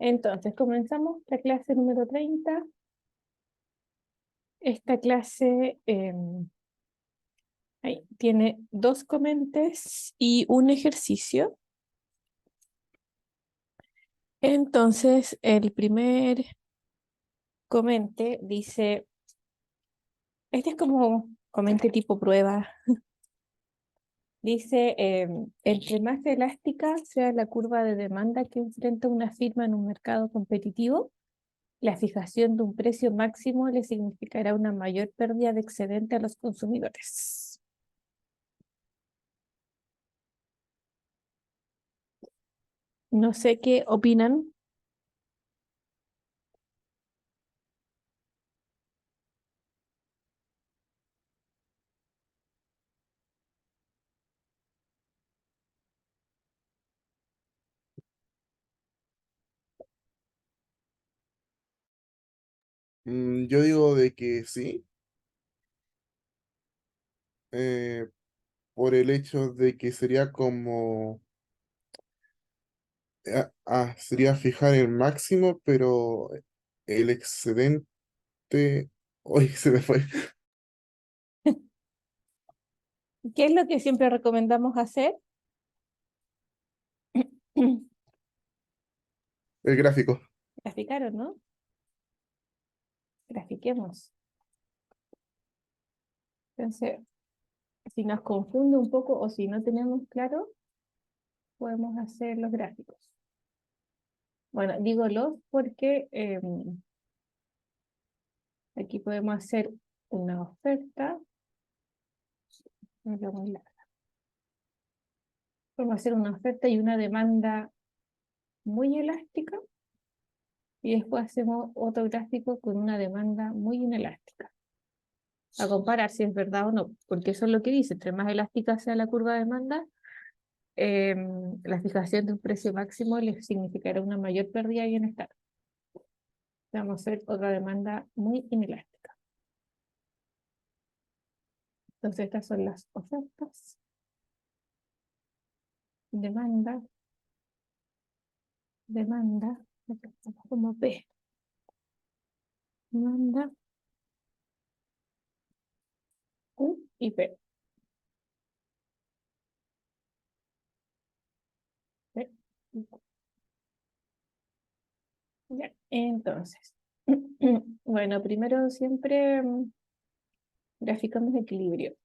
Entonces, comenzamos la clase número 30. Esta clase tiene dos comentes y un ejercicio. Entonces, el primer comente dice, este es como comente tipo prueba. Dice, entre más elástica sea la curva de demanda que enfrenta una firma en un mercado competitivo, la fijación de un precio máximo le significará una mayor pérdida de excedente a los consumidores. No sé qué opinan. Yo digo de que sí, eh, por el hecho de que sería como, sería fijar el máximo, pero el excedente, hoy se me fue, ¿Qué es lo que siempre recomendamos hacer? el gráfico. Graficar, ¿no? Grafiquemos. Entonces, si nos confunde un poco o si no tenemos claro, podemos hacer los gráficos. Bueno, digo los porque aquí podemos hacer una oferta. No es muy larga. Podemos hacer una oferta y una demanda muy elástica y después hacemos otro gráfico con una demanda muy inelástica. A comparar si es verdad o no, porque eso es lo que dice, entre más elástica sea la curva de demanda, la fijación de un precio máximo le significará una mayor pérdida de bienestar. Vamos a hacer otra demanda muy inelástica. Entonces estas son las ofertas, demanda, demanda, como P, demanda, Q y P. P. Ya, entonces, bueno, primero siempre graficamos equilibrio.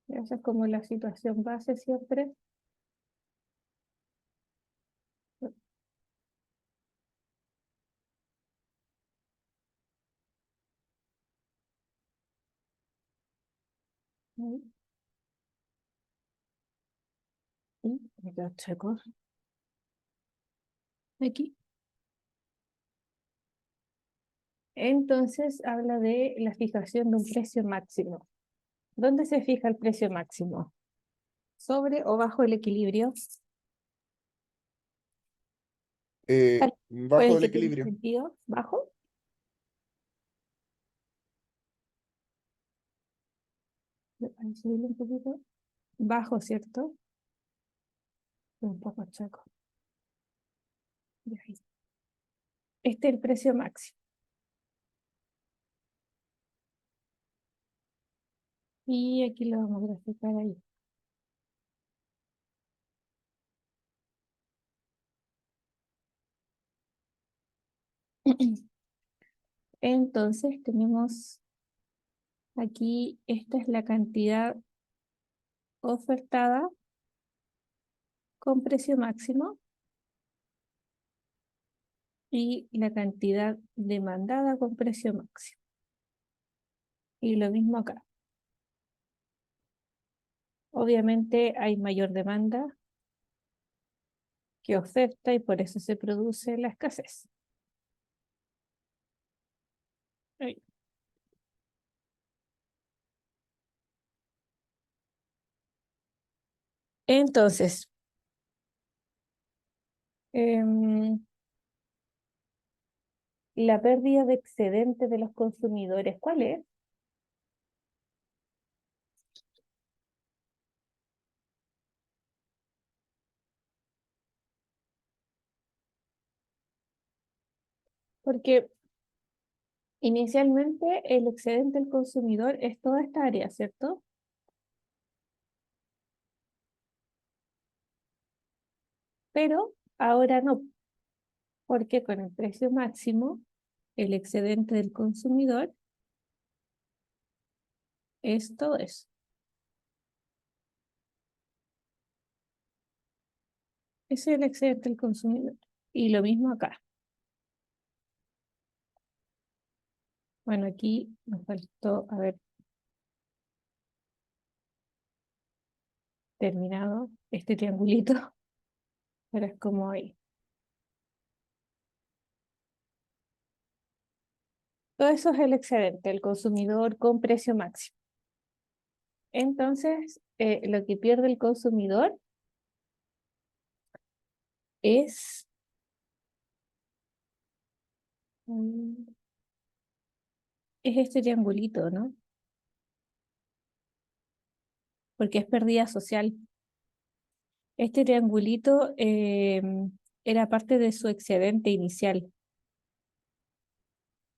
Esa es como la situación base siempre. Y me quedo checo aquí. Entonces habla de la fijación de un precio máximo. ¿Dónde se fija el precio máximo? ¿Sobre o bajo el equilibrio? ¿Cuál es Bajo el el que tiene equilibrio. sentido? ¿Bajo? Voy a subirle un poquito. Bajo, ¿cierto? Un poco checo. Este es el precio máximo. Y aquí lo vamos a graficar ahí. Entonces tenemos aquí, esta es la cantidad ofertada con precio máximo y la cantidad demandada con precio máximo. Y lo mismo acá. Obviamente hay mayor demanda que oferta y por eso se produce la escasez. Ahí. Entonces, em, la pérdida de excedente de los consumidores, ¿cuál es? Porque inicialmente el excedente del consumidor es toda esta área, ¿cierto? Pero ahora no, porque con el precio máximo, el excedente del consumidor es todo eso. Ese es el excedente del consumidor. Y lo mismo acá. Bueno, aquí nos faltó haber terminado este triangulito, pero es como ahí. Todo eso es el excedente, el consumidor con precio máximo. Entonces, lo que pierde el consumidor es, mm, es este triangulito, ¿no? Porque es pérdida social. Este triangulito era parte de su excedente inicial.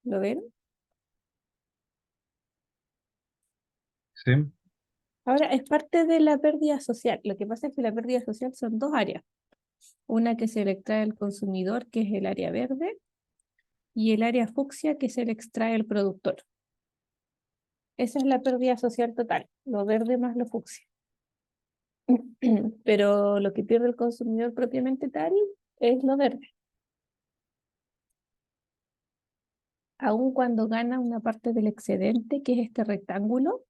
¿Lo ven? Sí, Ahora, es parte de la pérdida social. Lo que pasa es que la pérdida social son dos áreas. Una que se le extrae al consumidor, que es el área verde, y el área fucsia, que se le extrae al productor. Esa es la pérdida social total, lo verde más lo fucsia. Pero lo que pierde el consumidor propiamente tal es lo verde. Aun cuando gana una parte del excedente, que es este rectángulo,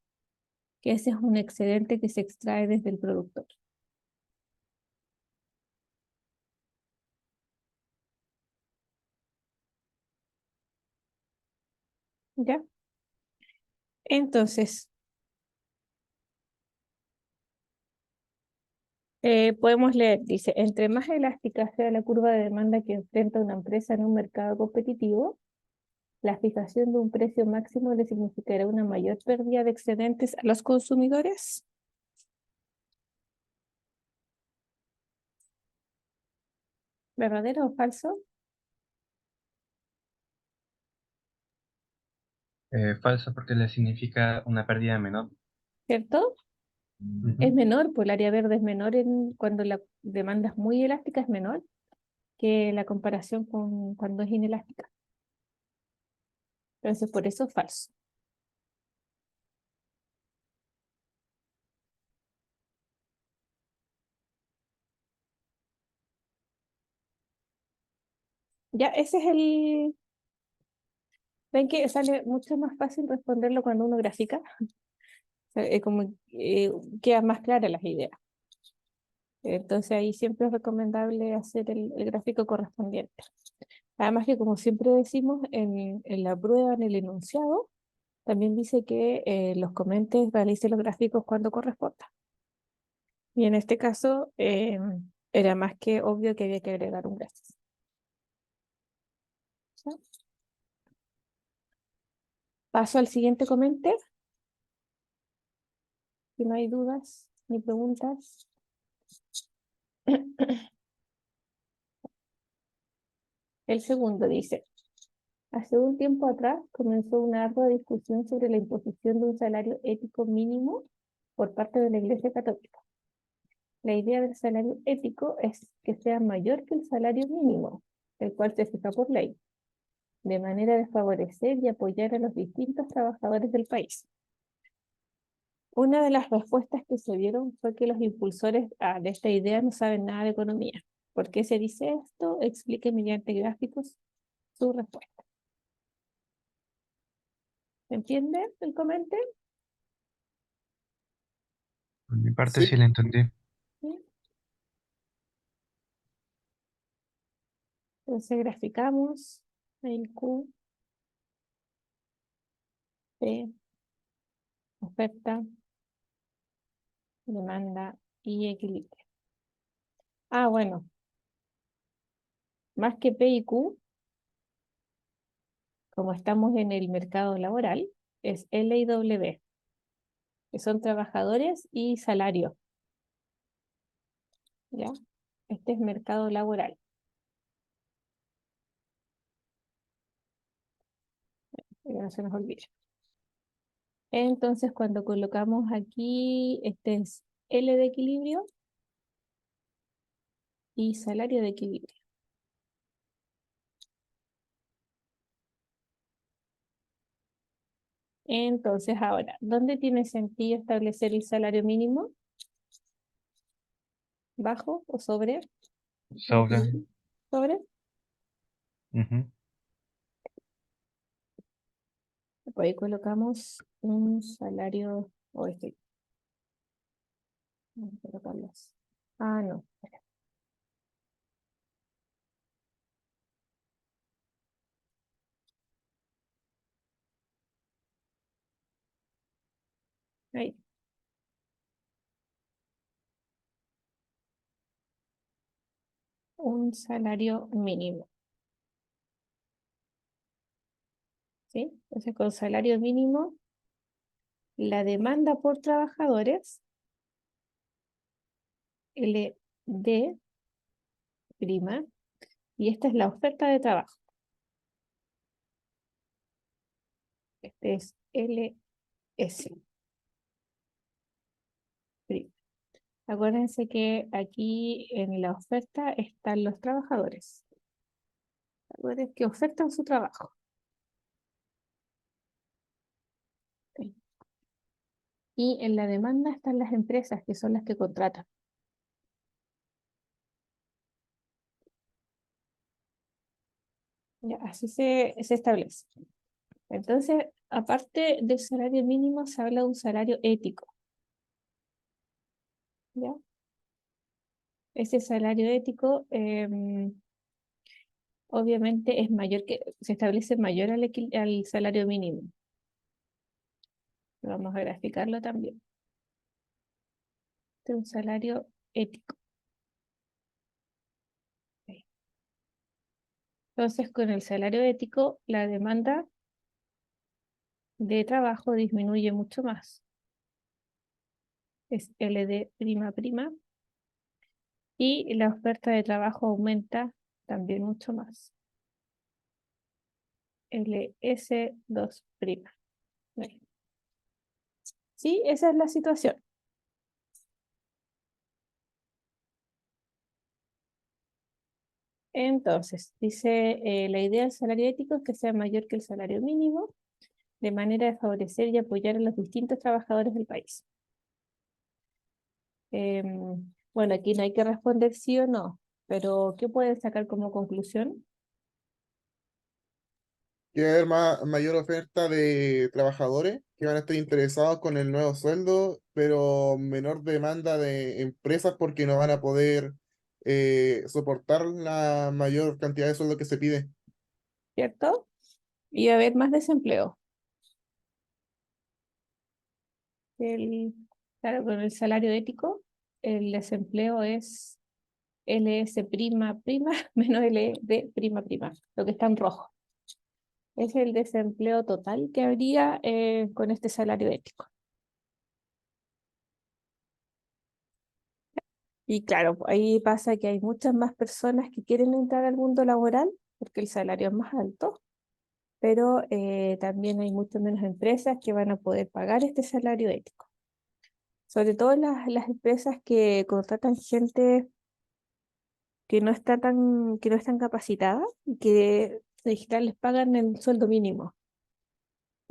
que ese es un excedente que se extrae desde el productor. ¿Ya? Entonces, podemos leer, dice, entre más elástica sea la curva de demanda que enfrenta una empresa en un mercado competitivo, la fijación de un precio máximo le significará una mayor pérdida de excedentes a los consumidores. ¿Verdadero o falso? falso porque le significa una pérdida menor. ¿Cierto? Es Ujú. menor, pues el área verde es menor cuando la demanda es muy elástica, es menor que la comparación con cuando es inelástica. Entonces, por eso es falso. Ya, ese es el... ¿Ven que sale mucho más fácil responderlo cuando uno grafica? O sea, como quedan más claras las ideas. Entonces ahí siempre es recomendable hacer el gráfico correspondiente. Además que como siempre decimos en la prueba, en el enunciado, también dice que los comentes realicen los gráficos cuando corresponda. Y en este caso era más que obvio que había que agregar un gráfico. ¿Sí? Paso al siguiente comente, si no hay dudas ni preguntas. El segundo dice, hace un tiempo atrás comenzó una ardua discusión sobre la imposición de un salario ético mínimo por parte de la Iglesia Católica. La idea del salario ético es que sea mayor que el salario mínimo, el cual se fija por ley, de manera de favorecer y apoyar a los distintos trabajadores del país. Una de las respuestas que se dieron fue que los impulsores de esta idea no saben nada de economía. ¿Por qué se dice esto? Explique mediante gráficos su respuesta. ¿Se entiende el comentario? Por mi parte Sí, sí la entendí. ¿Sí? Entonces graficamos el Q, P, oferta, demanda y equilibrio. Ah, bueno, más que P y Q, como estamos en el mercado laboral, es L y W, que son trabajadores y salario, ¿ya? Este es mercado laboral. no se nos olvide. Entonces, cuando colocamos aquí, este es L de equilibrio y salario de equilibrio. Entonces, ahora, ¿dónde tiene sentido establecer el salario mínimo? ¿Bajo o sobre? Sobre. ¿Sobre? Ujú. Pues ahí colocamos un salario, o este, vamos a colocarlo así. Ah, no. Ahí. Un salario mínimo. ¿Sí? Entonces, con salario mínimo, la demanda por trabajadores, LD prima, y esta es la oferta de trabajo. Este es LS prima. Acuérdense que aquí en la oferta están los trabajadores. Trabajadores que ofertan su trabajo. Ok. Y en la demanda están las empresas, que son las que contratan. Ya, así se establece. Entonces, aparte del salario mínimo, se habla de un salario ético. ¿Ya? Ese salario ético, obviamente, es mayor se establece mayor al salario mínimo. Vamos a graficarlo también. Este es un salario ético. Ok. Entonces, con el salario ético, la demanda de trabajo disminuye mucho más. Es LD prima prima. Y la oferta de trabajo aumenta también mucho más. LS2'. Ahí. Sí, esa es la situación. Entonces, dice, la idea del salario ético es que sea mayor que el salario mínimo, de manera de favorecer y apoyar a los distintos trabajadores del país. Bueno, aquí no hay que responder sí o no, pero ¿qué pueden sacar como conclusión? Que va a haber mayor oferta de trabajadores que van a estar interesados con el nuevo sueldo, pero menor demanda de empresas porque no van a poder soportar la mayor cantidad de sueldo que se pide. ¿Cierto? Y va a haber más desempleo. El, claro, con el salario ético, el desempleo es LS prima prima menos LD prima prima, lo que está en rojo. Es el desempleo total que habría con este salario ético. Y claro, ahí pasa que hay muchas más personas que quieren entrar al mundo laboral porque el salario es más alto, pero también hay muchas menos empresas que van a poder pagar este salario ético. Sobre todo las empresas que contratan gente que no está que no están capacitadas y que en general les pagan el sueldo mínimo.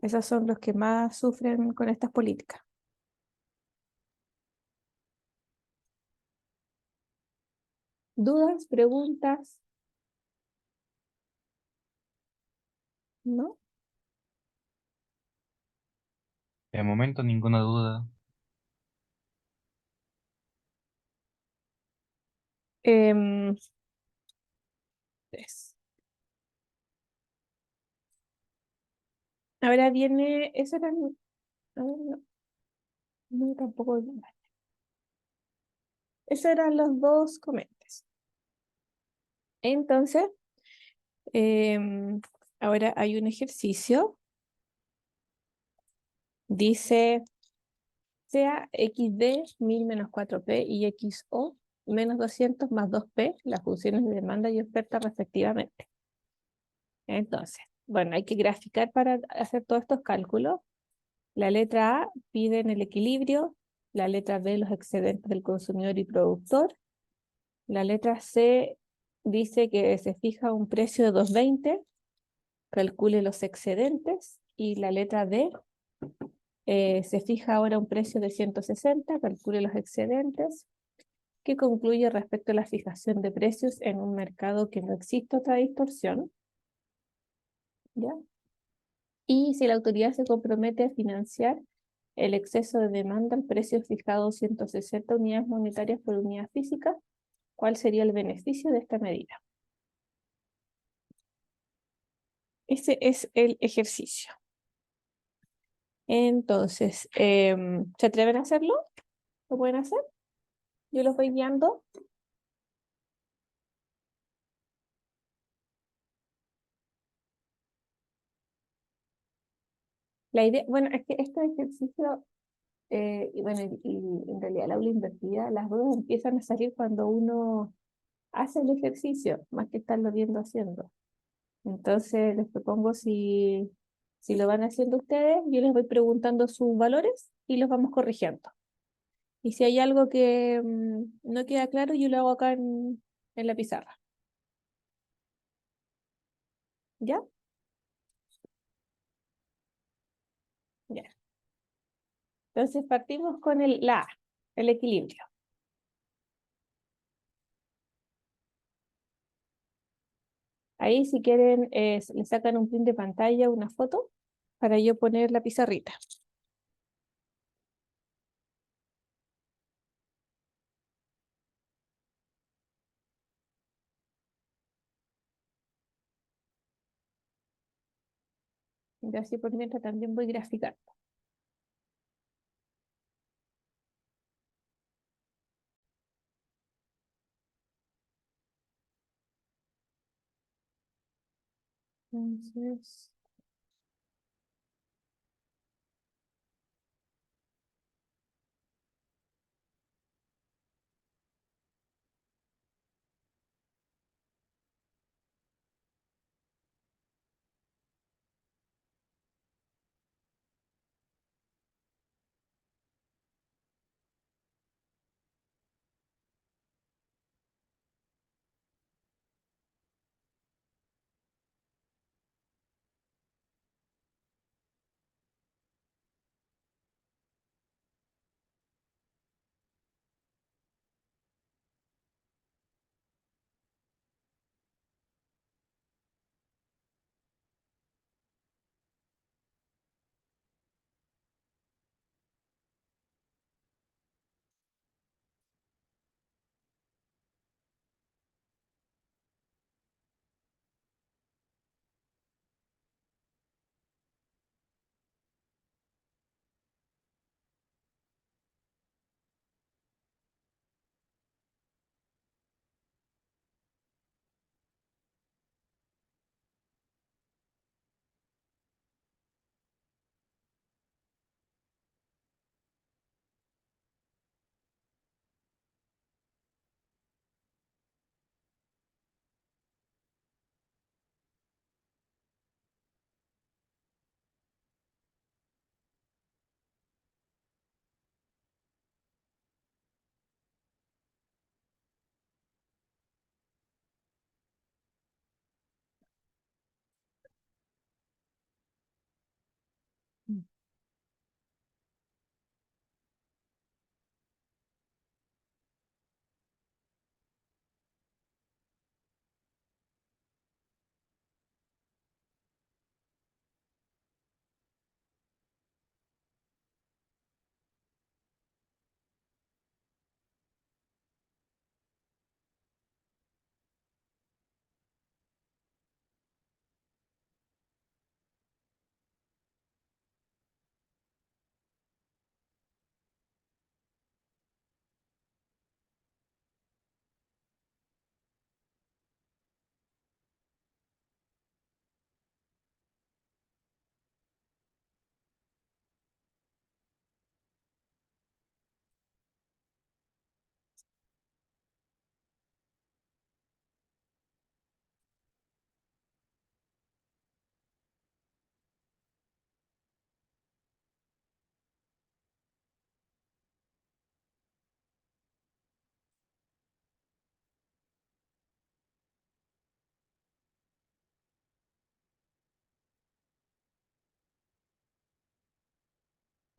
Esos son los que más sufren con estas políticas. ¿Dudas? ¿Preguntas? ¿No? De momento, ninguna duda. Em, pues, ahora viene, eso eran, a ver, no, no, tampoco, esos eran los dos comentes. Entonces, em, ahora hay un ejercicio, dice, sea XD 1000 menos 4P y XO menos 200 más 2P, las funciones de demanda y oferta respectivamente. Entonces, bueno, hay que graficar para hacer todos estos cálculos. La letra A pide en el equilibrio, la letra B los excedentes del consumidor y productor, la letra C dice que se fija un precio de 2,20, calcule los excedentes, y la letra D se fija ahora un precio de 160, calcule los excedentes, que concluye respecto a la fijación de precios en un mercado que no existe otra distorsión, ¿ya? Y si la autoridad se compromete a financiar el exceso de demanda al precio fijado 160 unidades monetarias por unidad física, ¿cuál sería el beneficio de esta medida? Ese es el ejercicio. Entonces, ¿se atreven a hacerlo? ¿Lo pueden hacer? Yo los voy guiando. La idea, bueno, es que este ejercicio, y bueno, y en realidad la aula invertida, las dudas empiezan a salir cuando uno hace el ejercicio, más que estarlo viendo haciendo. Entonces les propongo si lo van haciendo ustedes, yo les voy preguntando sus valores y los vamos corrigiendo. Y si hay algo que no queda claro, yo lo hago acá en la pizarra. ¿Ya? Ya. Entonces partimos con la A, el equilibrio. Ahí si quieren, le sacan un print de pantalla, una foto, para yo poner la pizarrita. Y así por mientras también voy graficando. Entonces,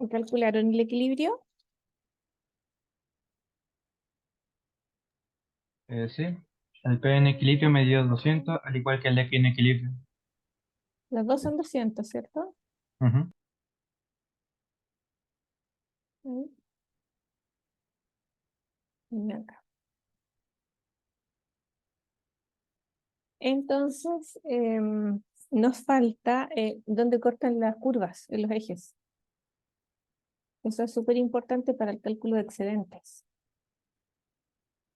¿Calcularon el equilibrio? Sí. El P en equilibrio me dio 200, al igual que el X en equilibrio. Los dos son 200, ¿cierto? Ujú. Ahí. Y acá. Entonces, nos falta dónde cortan las curvas en los ejes. Eso es súper importante para el cálculo de excedentes.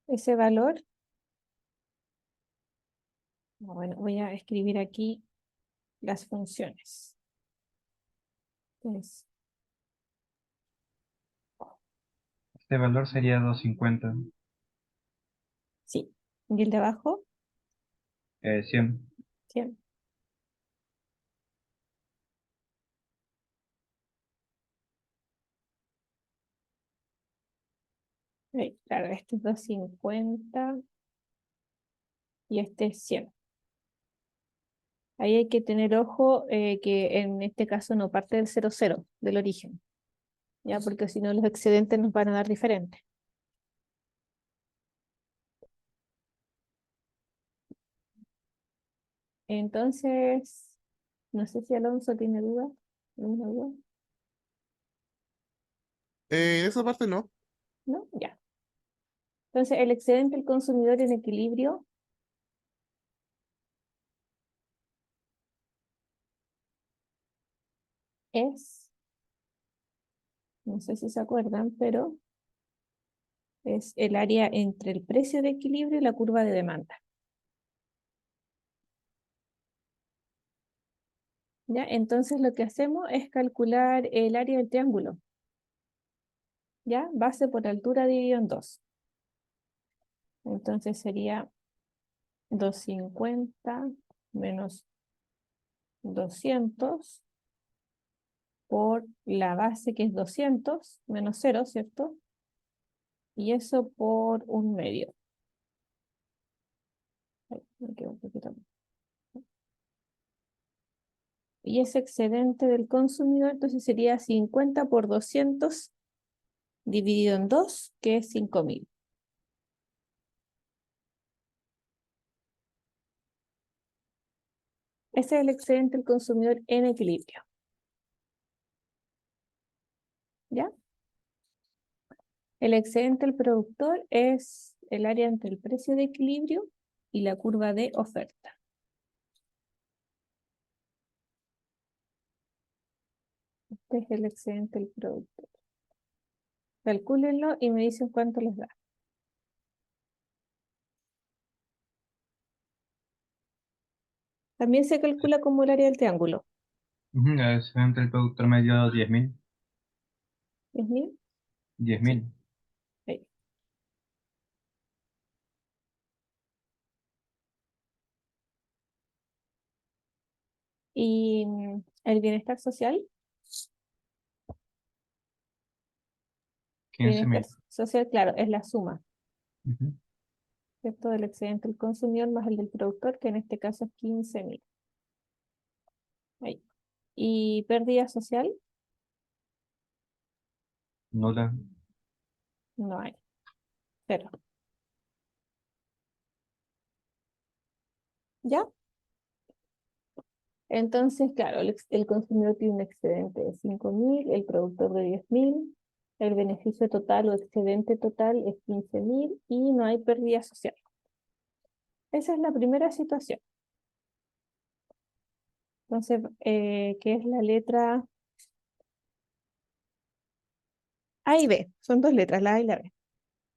Ese valor, bueno, voy a escribir aquí las funciones. Entonces, Este valor sería 250. sí. Y el de abajo, 100. 100. Ahí, claro, este es 250 y este es 100. Ahí hay que tener ojo que en este caso no parte del 00, del origen, ¿ya? Porque si no los excedentes nos van a dar diferentes. Entonces, no sé si Alonso tiene duda. ¿Alguna duda? Esa parte no. ¿No? Ya. Entonces, el excedente del consumidor en equilibrio es, no sé si se acuerdan, pero es el área entre el precio de equilibrio y la curva de demanda. ¿Ya? Entonces, lo que hacemos es calcular el área del triángulo. ¿Ya? Base por altura dividido en 2. Entonces sería 250 menos 200 por la base que es 200 menos 0, ¿cierto? Y eso por 1/2. Ay, me quedo un poquito más. Y ese excedente del consumidor entonces sería 50 por 200 dividido en 2, que es 5000. Ese es el excedente del consumidor en equilibrio. ¿Ya? El excedente del productor es el área entre el precio de equilibrio y la curva de oferta. Este es el excedente del productor. Calcúlenlo y me dicen cuánto les da. También se calcula como el área del triángulo. El excedente del productor me dio 10.000. ¿10.000? 10.000. Sí. Ahí. Y el bienestar social. Bienestar 15.000. social, claro, es la suma, Ujú. ¿cierto? Del excedente del consumidor más el del productor, que en este caso es 15.000. Ahí. Y pérdida social, Nula. no hay. Cero. ¿Ya? Entonces, claro, el consumidor tiene un excedente de 5.000, el productor de 10.000, el beneficio total o excedente total es 15.000 y no hay pérdida social. Esa es la primera situación. Entonces, ¿qué es la letra A y B? Son dos letras, la A y la B.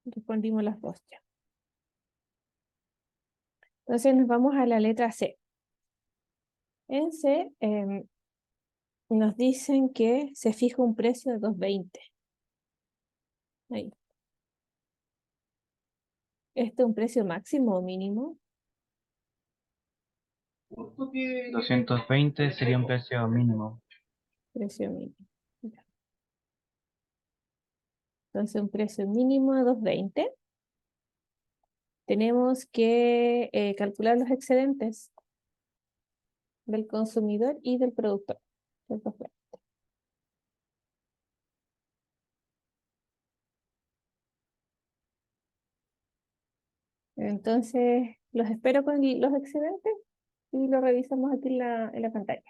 Respondimos las dos ya. Entonces nos vamos a la letra C. En C nos dicen que se fija un precio de 2.20. Ahí. ¿Este es un precio máximo o mínimo? 220 sería un precio mínimo. Precio mínimo. Ya. Entonces un precio mínimo de 2.20. Tenemos que calcular los excedentes del consumidor y del productor. Entonces, los espero con los excedentes y lo revisamos aquí en la pantalla.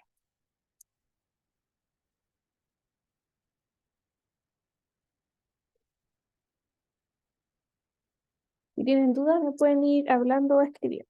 Si tienen dudas, me pueden ir hablando o escribiendo.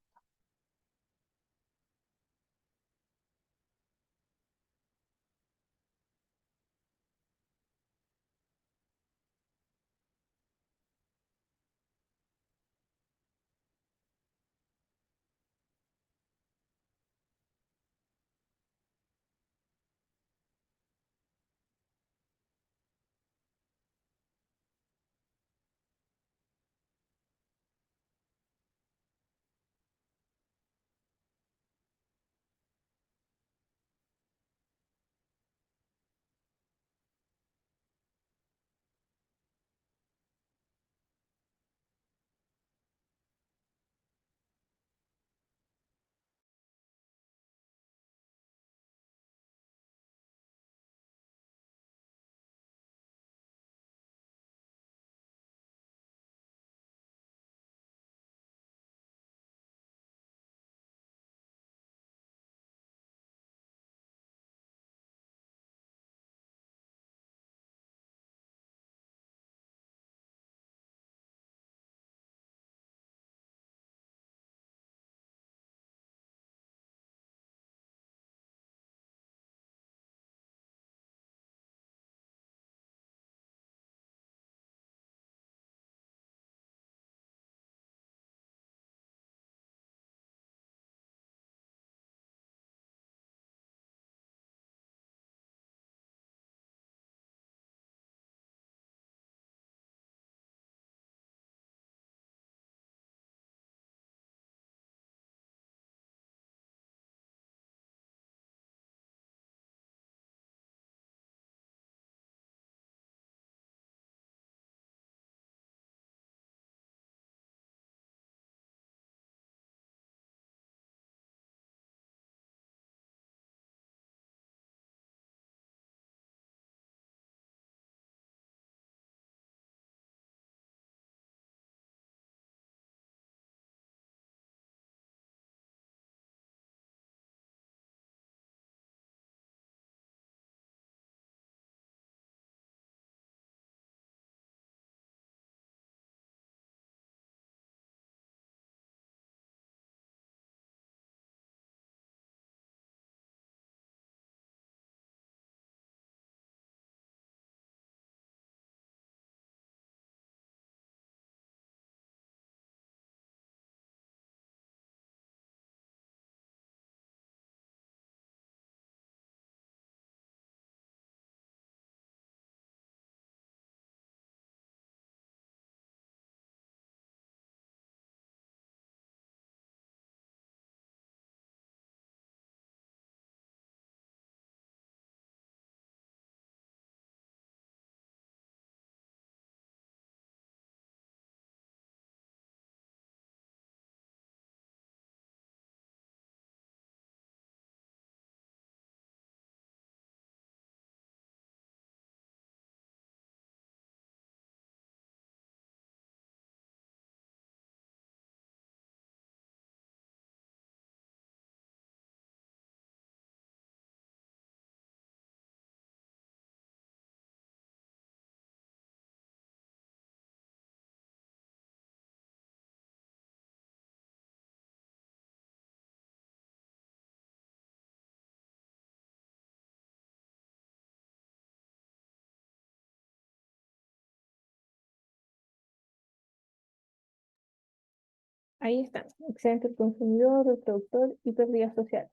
Ahí están. Excedente del consumidor, del productor y pérdida social.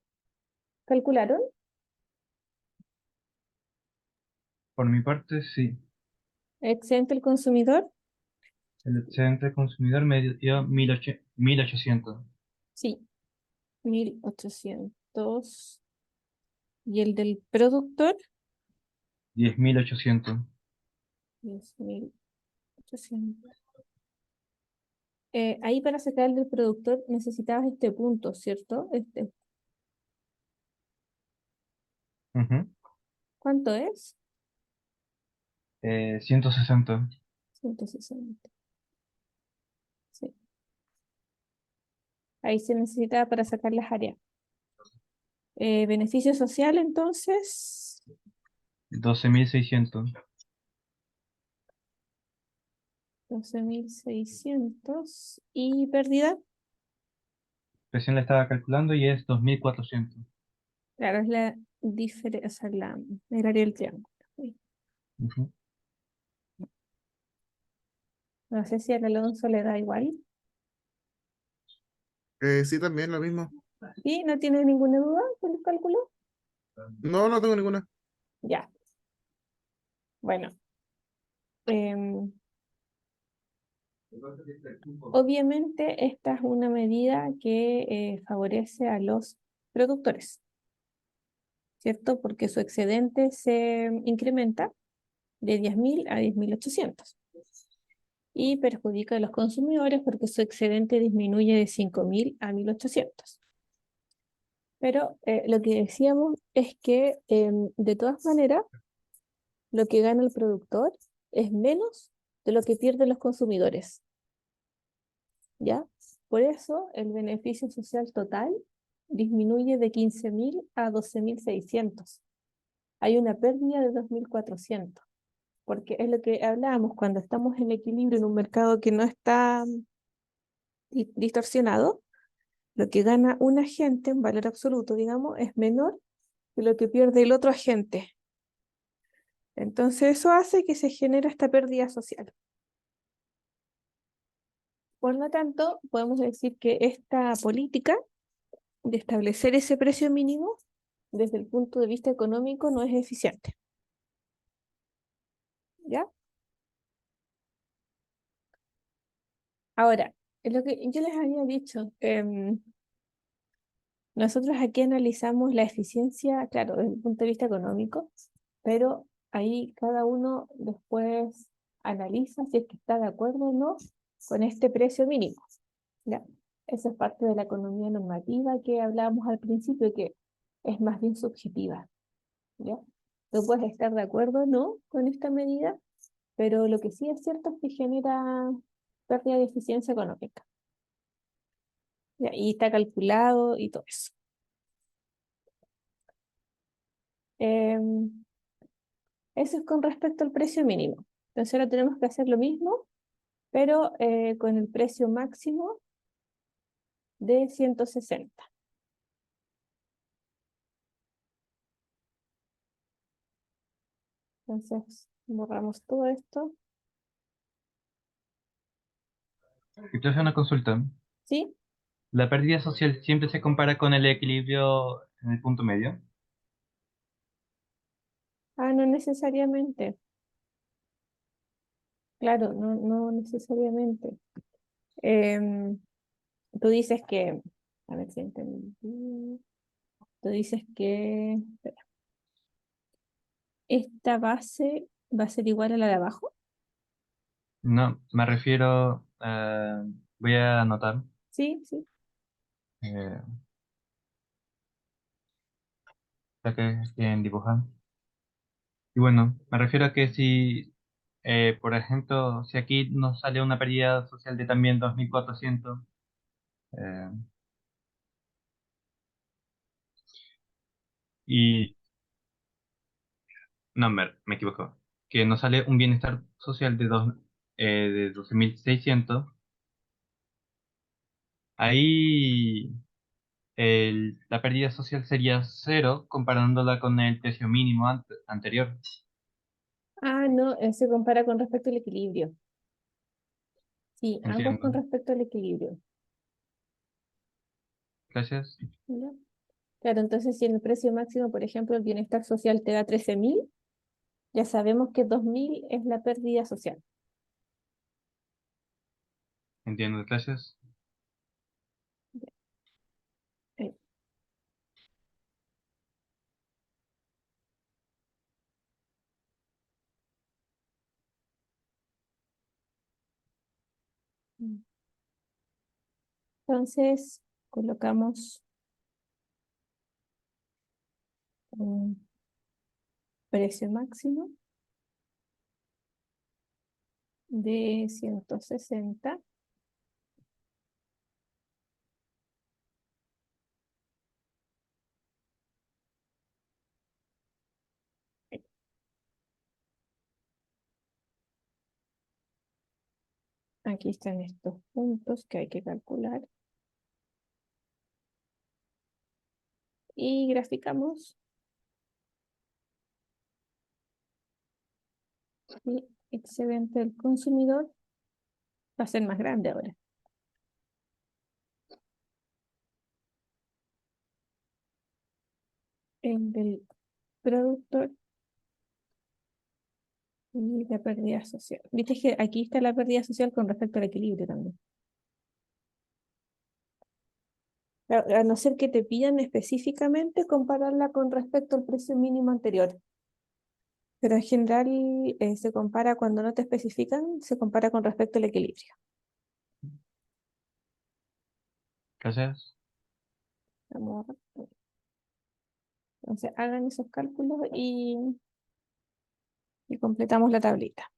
¿Calcularon? Por mi parte, sí. Excedente del consumidor. El excedente consumidor me dio 1800. Sí, 1800. ¿Y el del productor? 10.800. 10.800. Ahí para sacar el del productor necesitabas este punto, ¿cierto? Ujú. ¿Cuánto es? 160. 160. Sí. Ahí se necesita para sacar las áreas. Beneficio social, entonces, 12.600. 12.600. ¿Y pérdida? Recién la estaba calculando y es 2.400. Claro, es la diferencia, o sea, el área del triángulo. Sí. Ujú. No sé si al Alonso le da igual. Sí, también lo mismo. ¿Sí? ¿No tiene ninguna duda con el cálculo? No, no tengo ninguna. Ya. Bueno. em, Obviamente esta es una medida que favorece a los productores, ¿cierto? Porque su excedente se incrementa de 10.000 a 10.800 y perjudica a los consumidores porque su excedente disminuye de 5.000 a 1.800. Pero lo que decíamos es que de todas maneras lo que gana el productor es menos de lo que pierden los consumidores, ¿ya? Por eso el beneficio social total disminuye de 15.000 a 12.600. Hay una pérdida de 2.400, porque es lo que hablábamos, cuando estamos en equilibrio en un mercado que no está distorsionado, lo que gana un agente en valor absoluto, digamos, es menor que lo que pierde el otro agente. Entonces eso hace que se genere esta pérdida social. Por lo tanto, podemos decir que esta política de establecer ese precio mínimo desde el punto de vista económico no es eficiente. ¿Ya? Ahora, es lo que yo les había dicho, nosotros aquí analizamos la eficiencia, claro, desde el punto de vista económico, pero ahí cada uno después analiza si es que está de acuerdo o no con este precio mínimo. ¿Ya? Eso es parte de la economía normativa que hablábamos al principio, que es más bien subjetiva. ¿Ya? Tú puedes estar de acuerdo o no con esta medida, pero lo que sí es cierto es que genera pérdida de eficiencia económica. ¿Ya? Y está calculado y todo eso. Em, Eso es con respecto al precio mínimo. Entonces ahora tenemos que hacer lo mismo, pero con el precio máximo de 160. Entonces borramos todo esto. Entonces una consulta. ¿Sí? ¿La pérdida social siempre se compara con el equilibrio en el punto medio? Ah, no necesariamente. Claro, no, no necesariamente. Em, Tú dices que, a ver si entendí. Tú dices que espera, esta base va a ser igual a la de abajo. No, me refiero, voy a anotar, Sí, sí. eh, ya que quieren dibujar. Y bueno, me refiero a que si, por ejemplo, si aquí nos sale una pérdida social de también 2.400, eh, y, no, me equivoco, que nos sale un bienestar social de 12.600, ahí la pérdida social sería cero comparándola con el precio mínimo anterior. Ah, no, se compara con respecto al equilibrio. Sí, ambos Entiendo. con respecto al equilibrio. Gracias. ¿Ya? Claro, entonces si en el precio máximo, por ejemplo, el bienestar social te da 13.000, ya sabemos que 2.000 es la pérdida social. Entiendo, gracias. Eh, Entonces, colocamos un precio máximo de 160 Aquí están estos puntos que hay que calcular. Y graficamos. Y excedente del consumidor va a ser más grande ahora. El del productor y la pérdida social. Viste que aquí está la pérdida social con respecto al equilibrio también. A no ser que te pidan específicamente compararla con respecto al precio mínimo anterior. Pero en general se compara cuando no te especifican, se compara con respecto al equilibrio. Gracias. Vamos entonces hagan esos cálculos y completamos la tablita.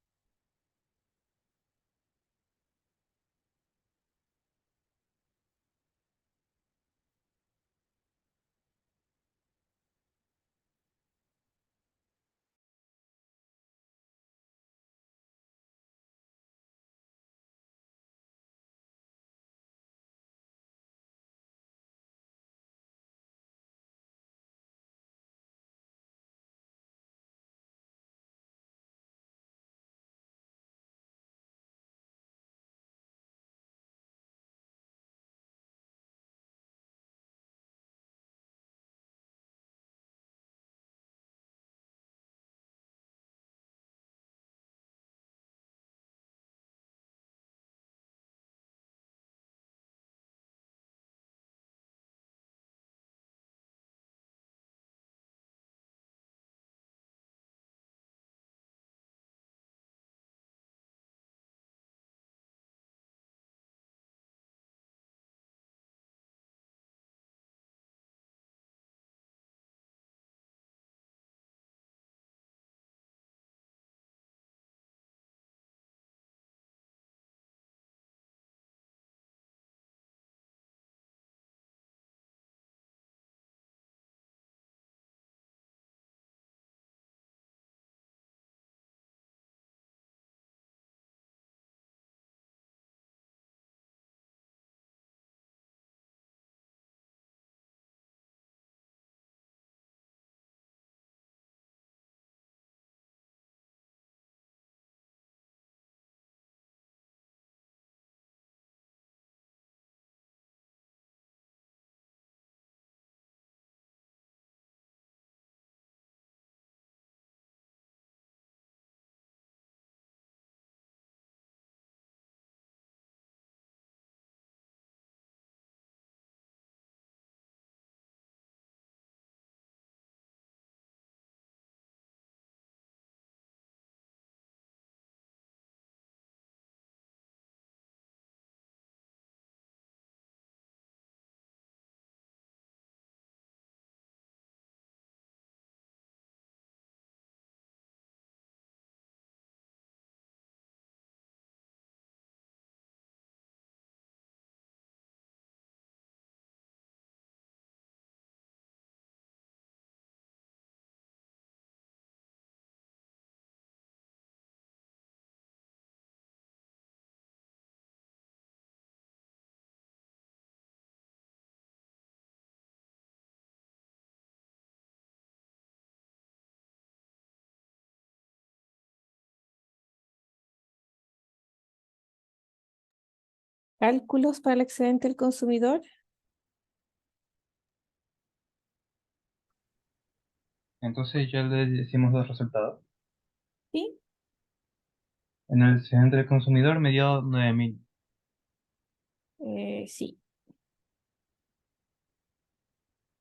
Cálculos para el excedente del consumidor. Entonces ya le decimos los resultados. ¿Sí? En el excedente del consumidor me dio 9.000. Sí.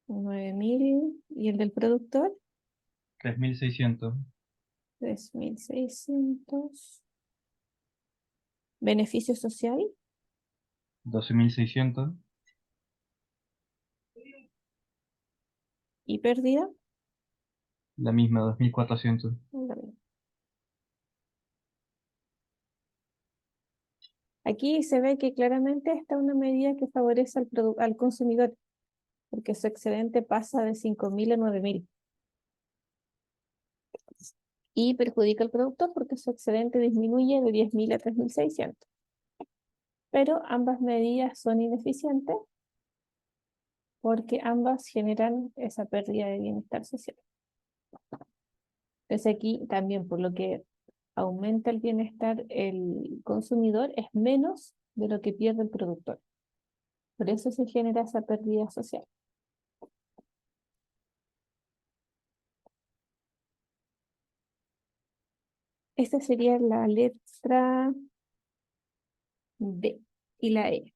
9.000. ¿Y el del productor? 3.600. 3.600. Beneficio social 12.600. y pérdida. La misma, 2.400. La misma. Aquí se ve que claramente está una medida que favorece al consumidor, porque su excedente pasa de 5.000 a 9.000. Y perjudica al productor porque su excedente disminuye de 10.000 a 3.600. pero ambas medidas son ineficientes porque ambas generan esa pérdida de bienestar social. Entonces aquí también, por lo que aumenta el bienestar el consumidor, es menos de lo que pierde el productor. Por eso se genera esa pérdida social. Esta sería la letra D y la E.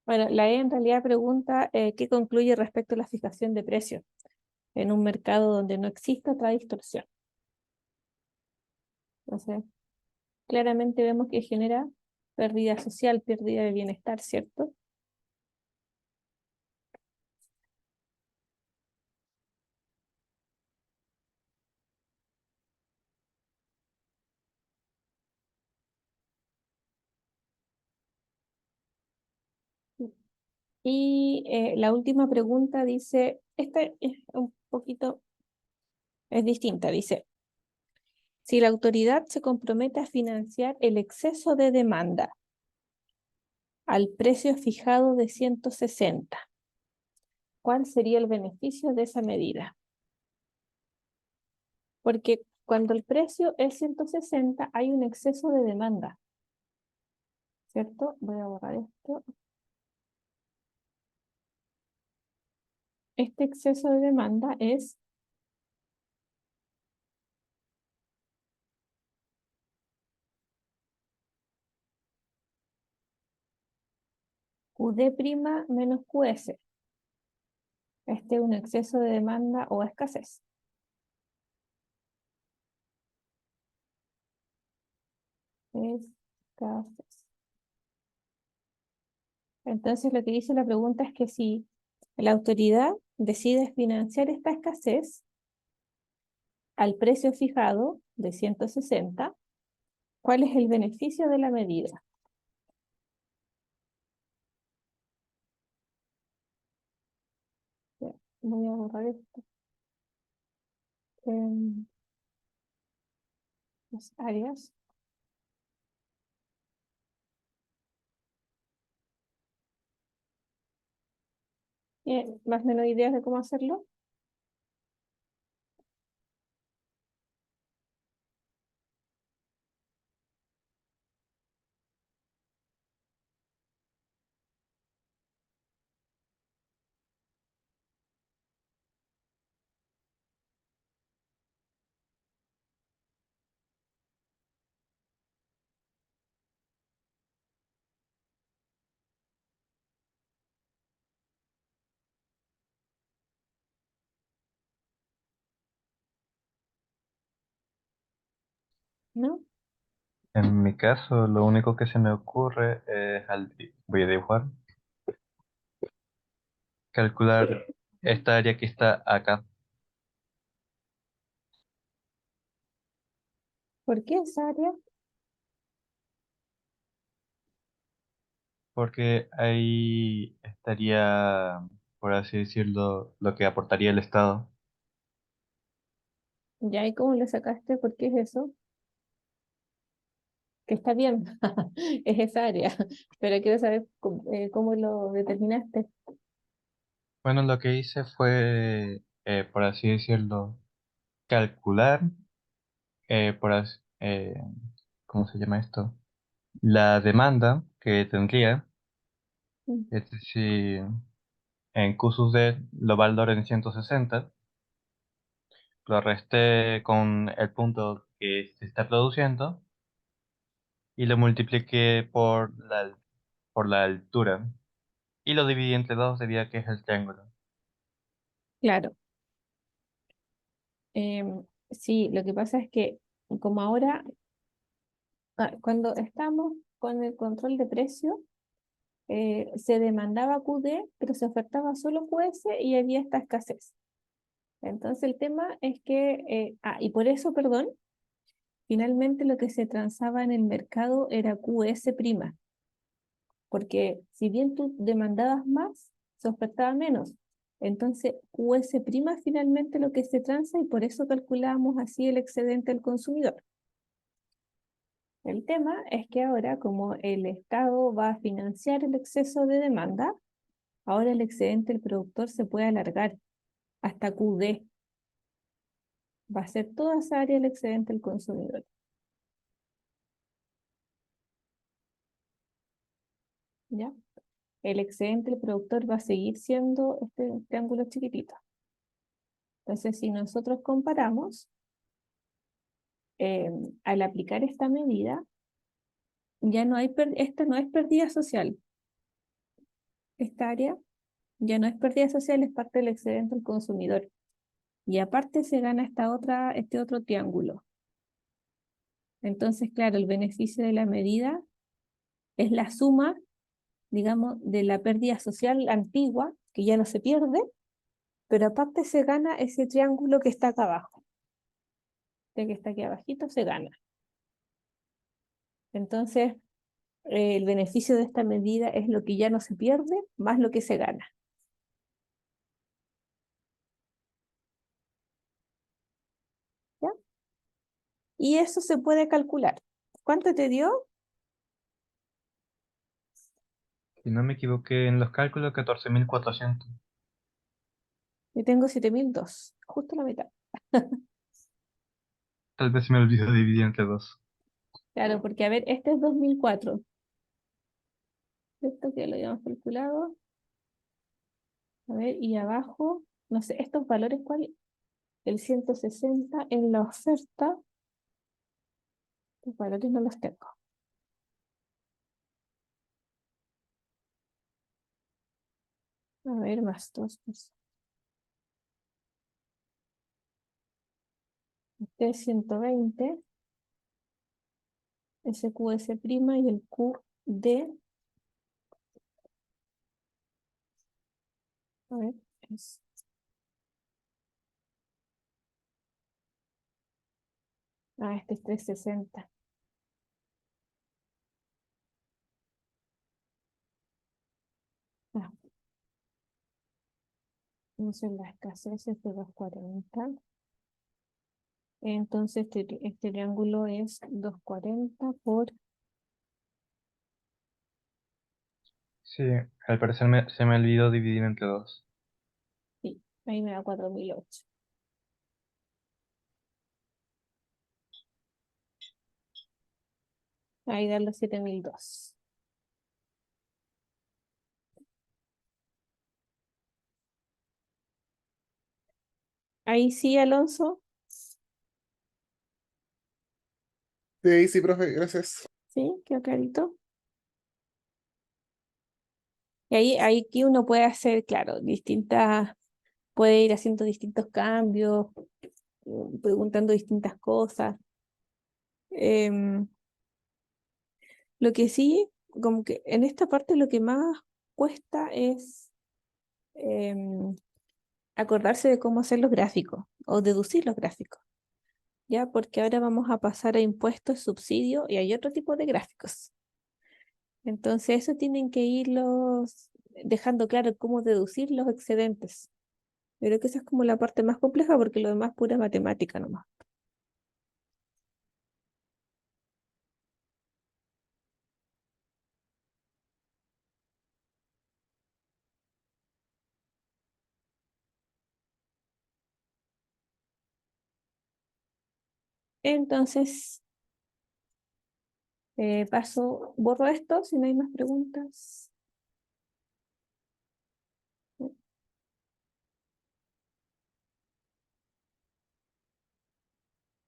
Bueno, la E en realidad pregunta qué concluye respecto a la fijación de precios en un mercado donde no existe otra distorsión. Entonces, claramente vemos que genera pérdida social, pérdida de bienestar, ¿cierto? Y la última pregunta dice, esta es un poquito, es distinta, dice, si la autoridad se compromete a financiar el exceso de demanda al precio fijado de 160, ¿cuál sería el beneficio de esa medida? Porque cuando el precio es 160 hay un exceso de demanda, ¿cierto? Voy a borrar esto. Este exceso de demanda es QD' menos QS. Este es un exceso de demanda o escasez. Escasez. Entonces lo que dice la pregunta es que si la autoridad decide financiar esta escasez al precio fijado de 160, ¿cuál es el beneficio de la medida? Ya, voy a borrar esto. Las áreas. ¿Más o menos ideas de cómo hacerlo? ¿No? En mi caso, lo único que se me ocurre es, voy a dibujar, calcular esta área que está acá, ¿Por qué esa área? porque ahí estaría, por así decirlo, lo que aportaría el Estado. Ya, ¿y cómo lo sacaste? ¿Por qué es eso? Que está bien, es esa área, pero quiero saber cómo lo determinaste. Bueno, lo que hice fue, por así decirlo, calcular, ¿cómo se llama esto? La demanda que tendría, Mm. es decir, en QSUSD lo valoro en 160, lo resté con el punto que se está produciendo y lo multipliqué por la altura y lo dividí entre dos debido a que es el triángulo. Claro. Sí, lo que pasa es que como ahora, cuando estamos con el control de precio, se demandaba QD, pero se ofertaba solo QS y había esta escasez. Entonces el tema es que, y por eso, perdón, finalmente lo que se transaba en el mercado era QS', porque si bien tú demandabas más, se ofertaba menos. Entonces, QS' finalmente lo que se transa y por eso calculamos así el excedente al consumidor. El tema es que ahora, como el Estado va a financiar el exceso de demanda, ahora el excedente del productor se puede alargar hasta QD. Va a ser toda esa área el excedente del consumidor. ¿Ya? El excedente del productor va a seguir siendo este triángulo chiquitito. Entonces, si nosotros comparamos, al aplicar esta medida, ya no hay esta no es pérdida social. Esta área ya no es pérdida social, es parte del excedente del consumidor. Y aparte se gana este otro triángulo. Entonces, claro, el beneficio de la medida es la suma, digamos, de la pérdida social antigua, que ya no se pierde, pero aparte se gana ese triángulo que está acá abajo. Este que está aquí abajito se gana. Entonces, el beneficio de esta medida es lo que ya no se pierde, más lo que se gana. ¿Ya? Y eso se puede calcular. ¿Cuánto te dio? Si no me equivoqué en los cálculos, 14.400. Yo tengo 7.002, justo la mitad. Tal vez se me olvidó dividir entre dos. Claro, porque a ver, este es 2004. Esto que lo habíamos calculado. A ver, y abajo, no sé, estos valores, ¿cuál? El 160 en la oferta. Los valores no los tengo. A ver, más 2%. Este es 120. Ese QS' y el QD. A ver, es. Este es 360. Ah, entonces la escasez es de 240. Entonces este triángulo es 240 por. Sí, al parecer se me olvidó dividir entre dos. Sí, ahí me da 4.008. Ahí da los 7.002. Ahí sí, Alonso. Sí, sí, profe, gracias. Sí, quedó clarito. Y ahí aquí uno puede hacer, claro, puede ir haciendo distintos cambios, preguntando distintas cosas. Em, lo que sí, como que en esta parte lo que más cuesta es em, acordarse de cómo hacer los gráficos o deducir los gráficos, ¿ya? Porque ahora vamos a pasar a impuestos, subsidios y hay otro tipo de gráficos. Entonces, eso tienen que irlos dejando claro cómo deducir los excedentes. Pero que esa es como la parte más compleja porque lo demás es pura matemática nomás. Entonces, borro esto si no hay más preguntas.